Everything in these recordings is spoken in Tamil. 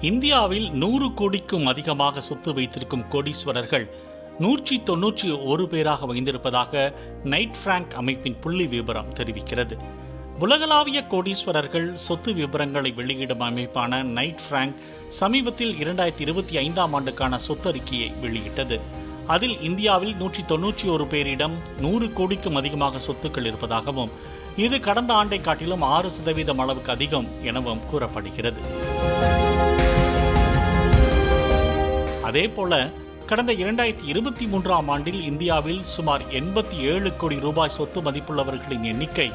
இந்தியாவில் 100 கோடிக்கும் அதிகமாக சொத்து வைத்திருக்கும் கோடீஸ்வரர்கள் 191 பேராக வைத்திருப்பதாக நைட் பிராங்க் அமைப்பின் புள்ளி விவரம் தெரிவிக்கிறது. உலகளாவிய கோடீஸ்வரர்கள் சொத்து விவரங்களை வெளியிடும் அமைப்பான நைட் பிராங்க் சமீபத்தில் 2025ஆம் ஆண்டுக்கான சொத்தறிக்கையை வெளியிட்டது. அதில் இந்தியாவில் 191 பேரிடம் 100 கோடிக்கும் அதிகமாக சொத்துக்கள் இருப்பதாகவும் இது கடந்த ஆண்டை காட்டிலும் 6% அளவுக்கு அதிகம் எனவும் கூறப்படுகிறது. அதேபோல கடந்த 2023ஆம் ஆண்டில் இந்தியாவில் சுமார் 87 கோடி ரூபாய் சொத்து மதிப்புள்ளவர்களின் எண்ணிக்கை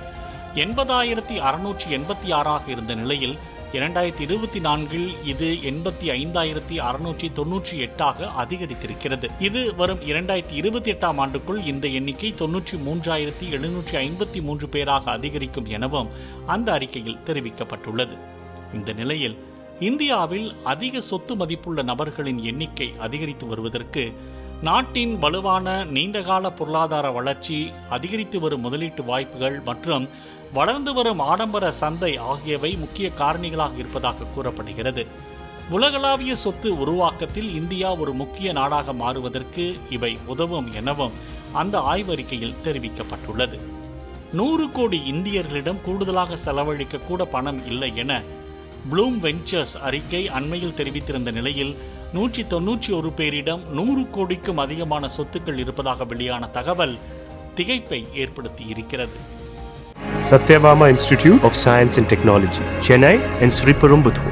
80,686 இருந்த நிலையில் 2024இல் இது 85,698 அதிகரித்திருக்கிறது. இது வரும் 2028ஆம் ஆண்டுக்குள் இந்த எண்ணிக்கை 93,753 பேராக அதிகரிக்கும் எனவும் அந்த அறிக்கையில் தெரிவிக்கப்பட்டுள்ளது. இந்த நிலையில் இந்தியாவில் அதிக சொத்து மதிப்புள்ள நபர்களின் எண்ணிக்கை அதிகரித்து வருவதற்கு நாட்டின் வலுவான நீண்டகால பொருளாதார வளர்ச்சி, அதிகரித்து வரும் முதலீட்டு வாய்ப்புகள் மற்றும் வளர்ந்து வரும் ஆடம்பர சந்தை ஆகியவை முக்கிய காரணிகளாக இருப்பதாக கூறப்படுகிறது. உலகளாவிய சொத்து உருவாக்கத்தில் இந்தியா ஒரு முக்கிய நாடாக மாறுவதற்கு இவை உதவும் எனவும் அந்த ஆய்வறிக்கையில் தெரிவிக்கப்பட்டுள்ளது. 100 கோடி இந்தியர்களிடம் கூடுதலாக செலவழிக்க கூட பணம் இல்லை என ப்ளூம் வெஞ்சர்ஸ் அறிக்கை அண்மையில் தெரிவித்திருந்த நிலையில் 191 பேரிடம் 100 கோடிக்கும் அதிகமான சொத்துக்கள் இருப்பதாக வெளியான தகவல் திகைப்பை ஏற்படுத்தி இருக்கிறது. Satyabama Institute of Science and Technology, Chennai and Sri Perumbudur.